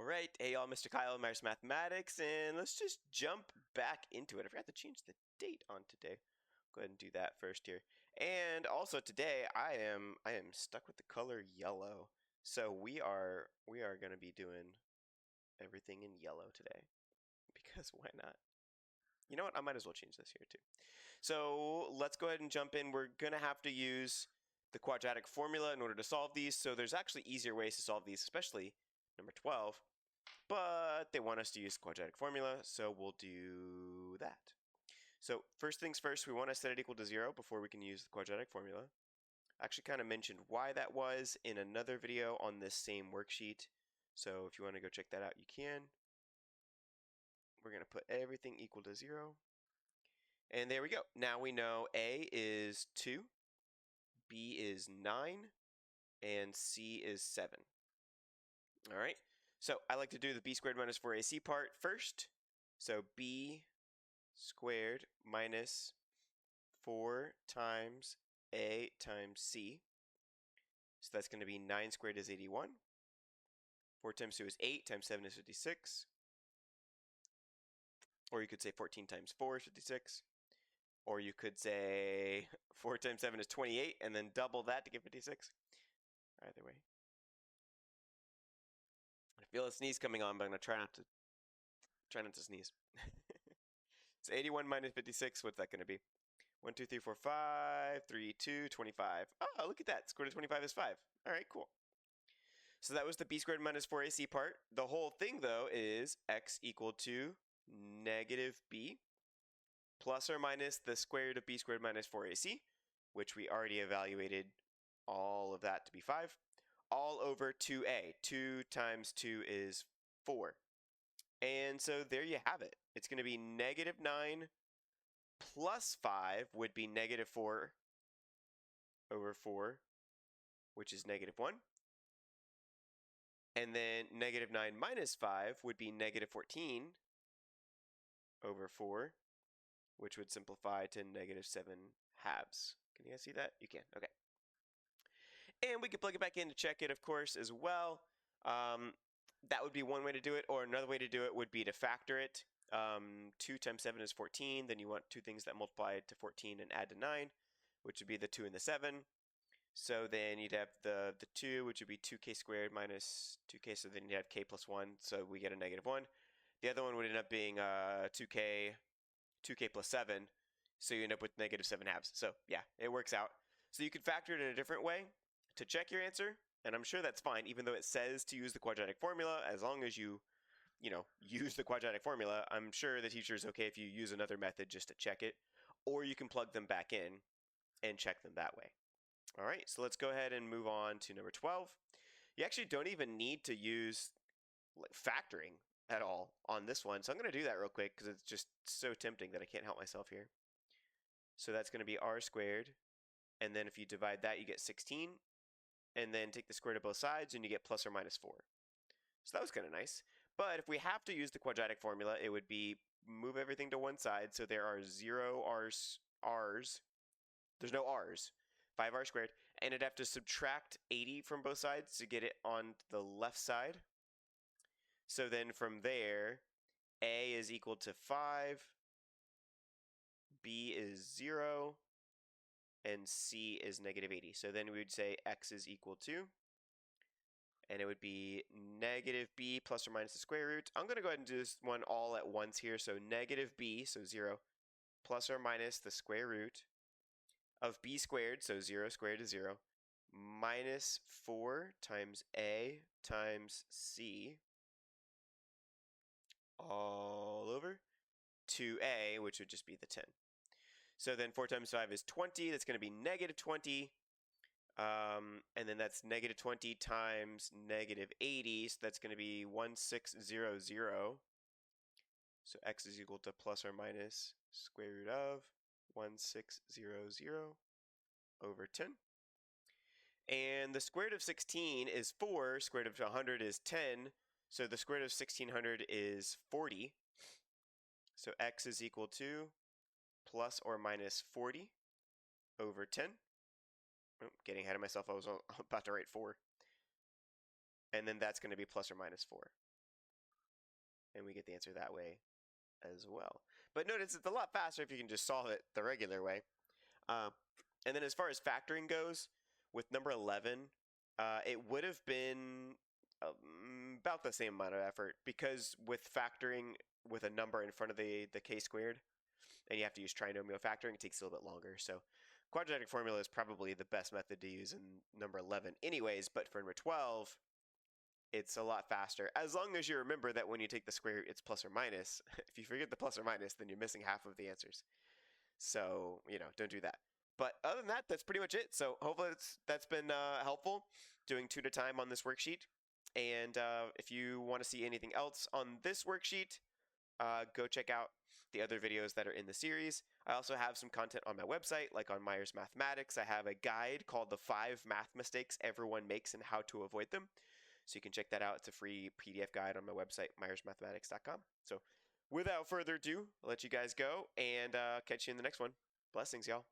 right, hey y'all, Mr. Kyle, Myers Mathematics, and let's just jump back into it. I forgot to change the date on today. Go ahead and do that first here. And also today, I am stuck with the color yellow, so we are going to be doing everything in yellow today because why not? You know what? I might as well change this here too. So let's go ahead and jump in. We're going to have to use the quadratic formula in order to solve these. So there's actually easier ways to solve these, especially number 12. But they want us to use quadratic formula, so we'll do that. So first things first, we want to set it equal to 0 before we can use the quadratic formula. I actually kind of mentioned why that was in another video on this same worksheet. So if you want to go check that out, you can. We're going to put everything equal to 0. And there we go. Now we know A is 2, B is 9, and C is 7. All right. So I like to do the b squared minus 4ac part first. So b squared minus 4 times a times c. So that's going to be 9 squared is 81. 4 times 2 is 8, times 7 is 56. Or you could say 14 times 4 is 56. Or you could say 4 times 7 is 28, and then double that to get 56. Either way. I feel a sneeze coming on, but I'm going to try not to sneeze. So 81 minus 56, what's that going to be? 1, 2, 3, 4, 5, 3, 2, 25. Oh, look at that. Square root of 25 is 5. All right, cool. So that was the b squared minus 4ac part. The whole thing, though, is x equal to negative b plus or minus the square root of b squared minus 4ac, which we already evaluated all of that to be 5, all over 2a. 2 times 2 is 4. And so there you have it. It's going to be negative 9 plus 5 would be negative 4 over 4, which is negative 1. And then negative 9 minus 5 would be negative 14 over 4, which would simplify to negative 7 halves. Can you guys see that? You can. Okay. And we can plug it back in to check it, of course, as well. That would be one way to do it, or another way to do it would be to factor it. 2 times 7 is 14. Then you want two things that multiply to 14 and add to 9, which would be the 2 and the 7. So then you'd have the 2, which would be 2k squared minus 2k, so then you'd have k plus 1, so we get a negative 1. The other one would end up being 2k plus 7, so you end up with negative 7 halves. So yeah, it works out. So you could factor it in a different way to check your answer, and I'm sure that's fine, even though it says to use the quadratic formula. As long as you use the quadratic formula, I'm sure the teacher is okay if you use another method just to check it, or you can plug them back in and check them that way. All right, so let's go ahead and move on to number 12. You actually don't even need to use factoring at all on this one. So I'm going to do that real quick because it's just so tempting that I can't help myself here. So that's going to be r squared. And then if you divide that, you get 16. And then take the square root of both sides, and you get plus or minus 4. So that was kind of nice. But if we have to use the quadratic formula, it would be move everything to one side. So there are 0 r's. There's no r's. 5r squared, and it'd have to subtract 80 from both sides to get it on the left side. So then from there, a is equal to 5, b is 0, and c is negative 80. So then we would say x is equal to, and it would be negative b plus or minus the square root. I'm going to go ahead and do this one all at once here. So negative b, so 0, plus or minus the square root of b squared, so 0 squared is 0, minus 4 times a times c all over 2a, which would just be the 10. So then 4 times 5 is 20. That's going to be negative 20. And then that's negative 20 times negative 80. So that's going to be 1600. So x is equal to plus or minus square root of 1600 over 10. And the square root of 16 is 4. Square root of 100 is 10. So the square root of 1600 is 40. So x is equal to plus or minus 40 over 10. Oh, getting ahead of myself. I was about to write 4. And then that's going to be plus or minus 4. and we get the answer that way as well. But notice it's a lot faster if you can just solve it the regular way. And then as far as factoring goes, with number 11, it would have been about the same amount of effort, because with factoring with a number in front of the k squared, and you have to use trinomial factoring, it takes a little bit longer. So quadratic formula is probably the best method to use in number 11 anyways, but for number 12, it's a lot faster, as long as you remember that when you take the square root, it's plus or minus. If you forget the plus or minus, then you're missing half of the answers. So, don't do that. But other than that, that's pretty much it. So hopefully that's been helpful, doing 2 at a time on this worksheet. And if you want to see anything else on this worksheet, go check out the other videos that are in the series. I also have some content on my website, like on Myers Mathematics. I have a guide called The 5 Math Mistakes Everyone Makes and How to Avoid Them. So you can check that out. It's a free PDF guide on my website, myersmathematics.com. So without further ado, I'll let you guys go and catch you in the next one. Blessings, y'all.